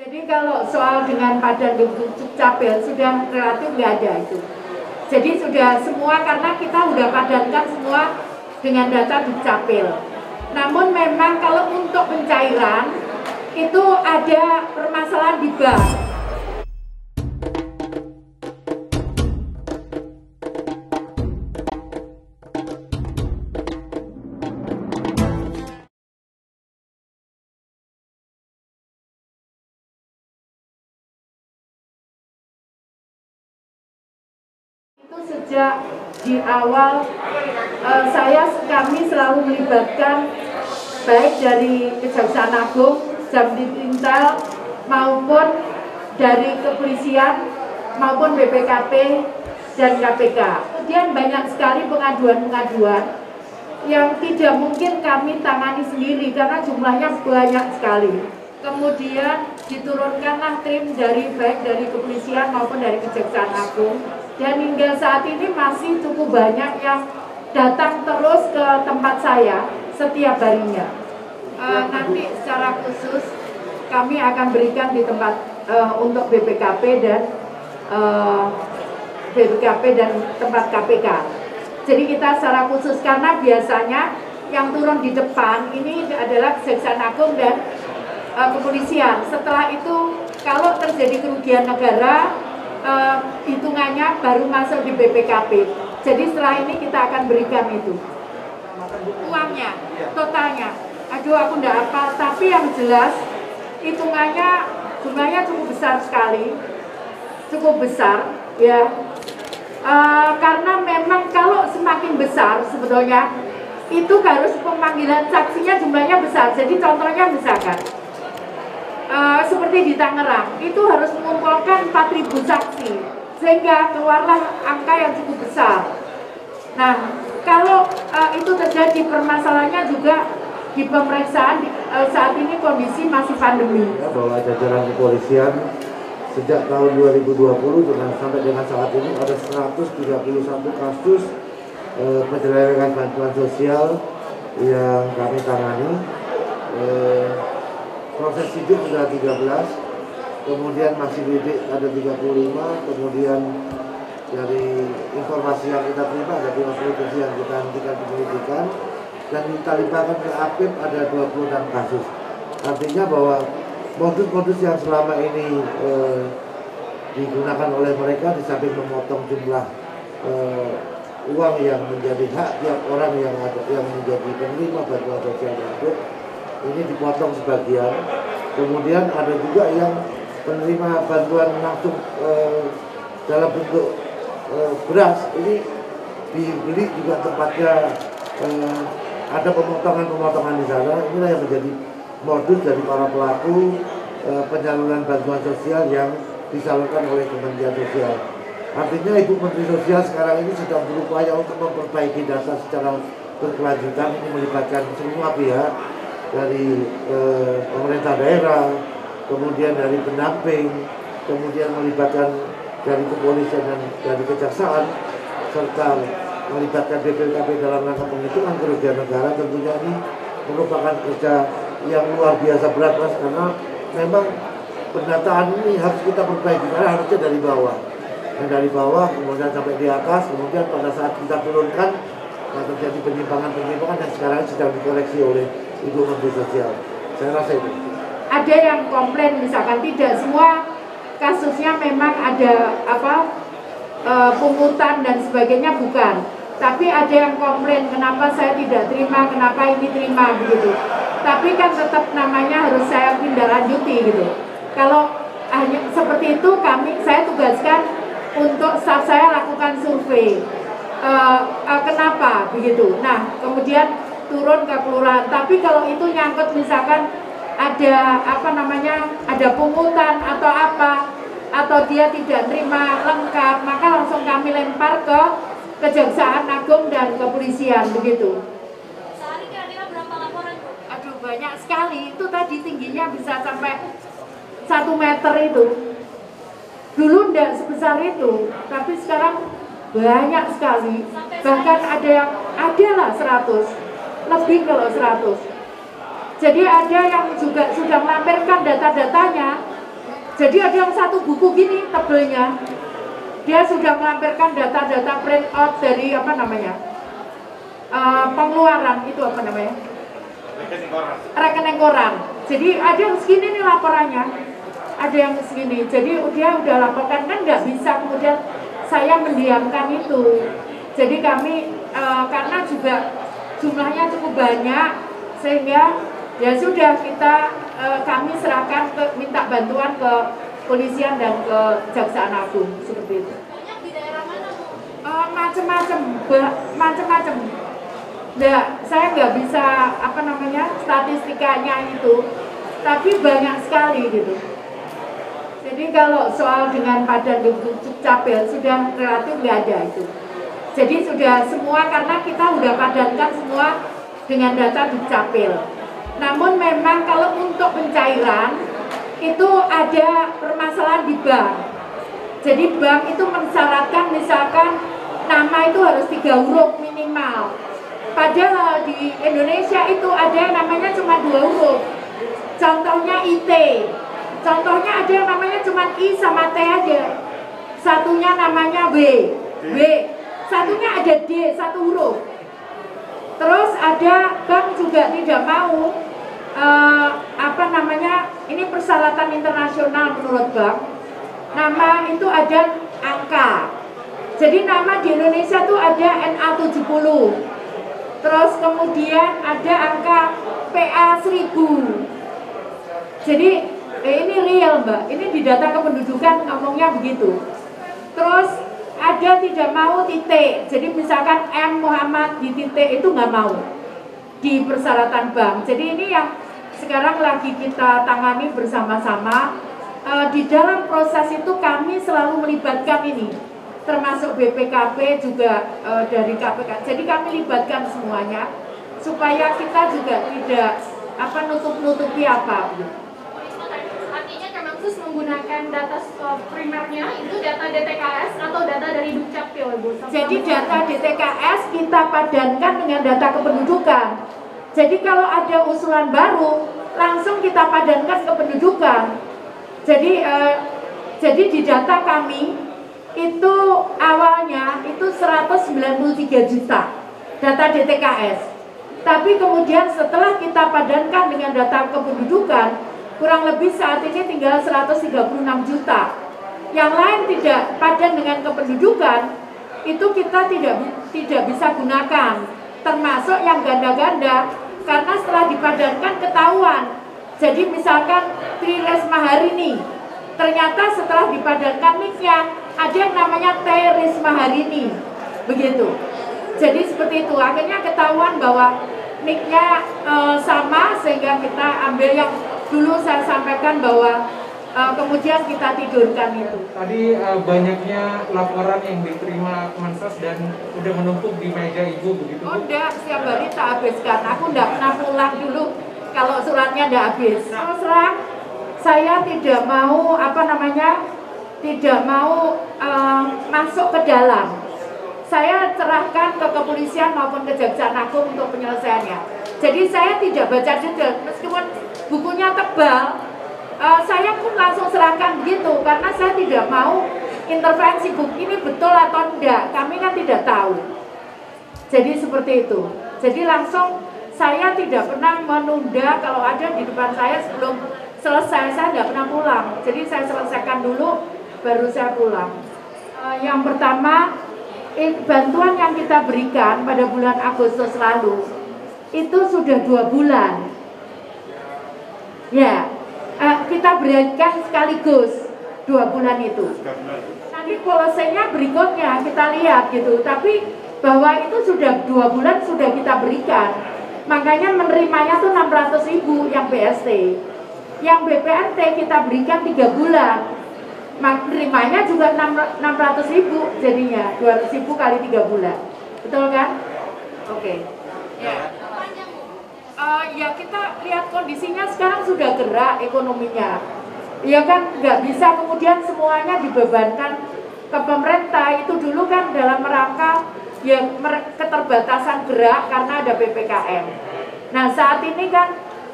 Jadi kalau soal dengan padan dukcapil sudah relatif nggak ada itu. Jadi sudah semua, karena kita sudah padankan semua dengan data dukcapil. Namun memang kalau untuk pencairan itu ada permasalahan di bank. Sejak di awal kami selalu melibatkan baik dari Kejaksaan Agung, Jamdit-Intel maupun dari kepolisian maupun BPKP dan KPK. Kemudian banyak sekali pengaduan-pengaduan yang tidak mungkin kami tangani sendiri karena jumlahnya banyak sekali. Kemudian diturunkanlah tim baik dari kepolisian maupun dari Kejaksaan Agung. Dan hingga saat ini masih cukup banyak yang datang terus ke tempat saya setiap harinya. Nanti secara khusus kami akan berikan di tempat untuk BPKP dan tempat KPK. Jadi kita secara khusus, karena biasanya yang turun di depan ini adalah Kejaksaan Agung dan kepolisian. Setelah itu kalau terjadi kerugian negara, hitungannya baru masuk di BPKP. Jadi setelah ini kita akan berikan itu uangnya, totalnya. Aduh, aku enggak hafal, tapi yang jelas hitungannya jumlahnya cukup besar sekali, cukup besar ya. Karena memang kalau semakin besar sebetulnya itu harus pemanggilan saksinya jumlahnya besar. Jadi contohnya misalkan seperti di Tangerang, itu harus mengumpulkan 4.000 saksi, sehingga keluarlah angka yang cukup besar. Nah, kalau itu terjadi, permasalahannya juga di pemeriksaan saat ini kondisi masih pandemi. Bahwa jajaran kepolisian sejak tahun 2020 sampai dengan saat ini ada 131 kasus penyelewengan bantuan sosial yang kami tangani. Proses sidik sudah 13, kemudian masih lidik ada 35, kemudian dari informasi yang kita terima ada 57 yang kita hentikan penyelidikan, dan kita limpahkan ke APIP ada 26 kasus. Artinya bahwa modus-modus yang selama ini digunakan oleh mereka, di samping memotong jumlah uang yang menjadi hak tiap orang yang menjadi penerima bantuan sosial tersebut, ini dipotong sebagian. Kemudian ada juga yang penerima bantuan langsung dalam bentuk beras, ini dibeli juga tempatnya ada pemotongan di sana. Inilah yang menjadi modus dari para pelaku penyaluran bantuan sosial yang disalurkan oleh Kementerian Sosial. Artinya Ibu Menteri Sosial sekarang ini sedang berupaya untuk memperbaiki data secara berkelanjutan. Ini melibatkan semua pihak, dari pemerintah daerah, kemudian dari pendamping, kemudian melibatkan dari kepolisian dan dari kejaksaan, serta melibatkan BPKP dalam rangka penghitungan kerugian negara. Tentunya ini merupakan kerja yang luar biasa berat, Mas, karena memang pendataan ini harus kita perbaiki, karena harusnya dari bawah. Dan dari bawah kemudian sampai di atas, kemudian pada saat kita turunkan terjadi penyimpangan-penyimpangan yang sekarang sedang dikoreksi oleh Ibu Menteri Sosial. Saya rasa itu. Ada yang komplain, misalkan tidak semua kasusnya memang ada pungutan dan sebagainya, bukan. Tapi ada yang komplain, kenapa saya tidak terima, kenapa ini terima, begitu. Tapi kan tetap namanya harus saya tindak lanjuti gitu. Kalau hanya seperti itu, saya tugaskan untuk staff saya lakukan survei. Kenapa begitu? Nah, kemudian turun ke kelurahan. Tapi kalau itu nyangkut misalkan ada ada pungutan atau apa, atau dia tidak terima lengkap, maka langsung kami lempar ke Kejaksaan Agung dan kepolisian, begitu. Sehari kira-kira berapa laporan? Aduh, banyak sekali. Itu tadi tingginya bisa sampai 1 meter itu. Dulu enggak sebesar itu, tapi sekarang banyak sekali. Bahkan adalah 100, lebih kalau 100. Jadi ada yang juga sudah melampirkan data-datanya, Jadi ada yang satu buku gini tebelnya, dia sudah melampirkan data-data print out dari apa namanya, pengeluaran itu apa namanya, rekening koran. Jadi ada yang segini nih laporannya, ada yang segini. Jadi dia udah laporkan, kan nggak bisa kemudian saya mendiamkan itu. Jadi kami karena juga jumlahnya cukup banyak, sehingga ya sudah kami serahkan minta bantuan ke polisian dan ke Kejaksaan Agung seperti itu. Banyak di daerah mana, Bu? Macem-macem. Nah, saya nggak bisa apa namanya statistikanya itu, tapi banyak sekali gitu. Jadi kalau soal dengan Padan Dukcapil sudah relatif nggak ada itu. Jadi sudah semua, karena kita udah padankan semua dengan data Dukcapil. Namun memang kalau untuk pencairan itu ada permasalahan di bank. Jadi bank itu mensyaratkan misalkan nama itu harus 3 huruf minimal. Padahal di Indonesia itu ada yang namanya cuma 2 huruf. Contohnya IT. Contohnya ada yang namanya cuma I sama T aja. Satunya namanya W. Satunya ada D, 1 huruf. Terus ada bank juga tidak mau apa namanya, ini persyaratan internasional menurut bank, nama itu ada angka. Jadi nama di Indonesia tuh ada NA70, terus kemudian ada angka PA1000. Jadi ini real Mbak, ini di data kependudukan ngomongnya begitu. Terus ada tidak mau titik, jadi misalkan M Muhammad di titik itu nggak mau di persyaratan bank. Jadi ini yang sekarang lagi kita tangani bersama-sama. Di dalam proses itu kami selalu melibatkan ini, termasuk BPKP juga dari KPK. Jadi kami libatkan semuanya supaya kita juga tidak nutup-nutupi apa. Artinya Kemensus menggunakan data primernya itu data DTKS atau data dari Dukcapil, Bu? Jadi data DTKS kita padankan dengan data kependudukan. Jadi kalau ada usulan baru, langsung kita padankan kependudukan. Jadi di data kami itu awalnya itu 193 juta data DTKS. Tapi kemudian setelah kita padankan dengan data kependudukan, kurang lebih saat ini tinggal 136 juta. Yang lain tidak padan dengan kependudukan, itu kita tidak bisa gunakan, termasuk yang ganda-ganda, karena setelah dipadankan ketahuan. Jadi misalkan Tri Risma Harini, ternyata setelah dipadankan nicknya ada yang namanya T Risma Harini, begitu. Jadi seperti itu, akhirnya ketahuan bahwa nicknya sama, sehingga kita ambil yang dulu saya sampaikan bahwa kemudian kita tidurkan itu. Tadi banyaknya laporan yang diterima Kemensos dan udah menumpuk di meja Ibu begitu? Oh enggak, setiap hari tak habiskan. Aku enggak pernah pulang dulu kalau suratnya enggak habis. Terus terang, saya tidak mau tidak mau masuk ke dalam. Saya serahkan ke kepolisian maupun Kejaksaan Agung untuk penyelesaiannya. Jadi saya tidak baca detail, meskipun bukunya tebal, saya pun langsung serahkan begitu, karena saya tidak mau intervensi buku ini betul atau tidak, kami kan tidak tahu. Jadi seperti itu. Jadi langsung saya tidak pernah menunda, kalau ada di depan saya sebelum selesai, saya tidak pernah pulang. Jadi saya selesaikan dulu, baru saya pulang. Yang pertama, bantuan yang kita berikan pada bulan Agustus lalu itu sudah 2 bulan. Ya, kita berikan sekaligus 2 bulan itu. Nanti polosenya berikutnya kita lihat gitu. Tapi bahwa itu sudah 2 bulan sudah kita berikan. Makanya menerimanya tuh 600.000 yang BST. Yang BPNT kita berikan 3 bulan. Menerimanya juga 600.000 jadinya 200.000 kali 3 bulan. Betul kan? Oke. Ya. Ya kita lihat kondisinya sekarang sudah gerak ekonominya. Ya kan nggak bisa kemudian semuanya dibebankan ke pemerintah. Itu dulu kan dalam rangka ya keterbatasan gerak karena ada PPKM. Nah saat ini kan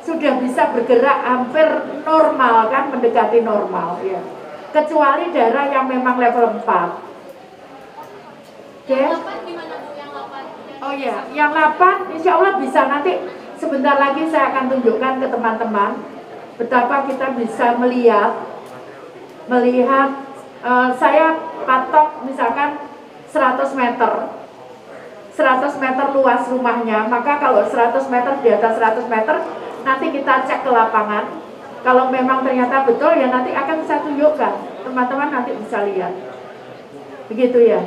sudah bisa bergerak hampir normal kan, mendekati normal ya. Kecuali daerah yang memang level 4. Oke. Yang 8 gimana Bu? Yang 8? Oh ya, yang 8 insya Allah bisa, nanti sebentar lagi saya akan tunjukkan ke teman-teman betapa kita bisa melihat saya patok misalkan 100 meter 100 meter luas rumahnya, maka kalau 100 meter di atas 100 meter nanti kita cek ke lapangan. Kalau memang ternyata betul ya nanti akan saya tunjukkan, teman-teman nanti bisa lihat begitu ya.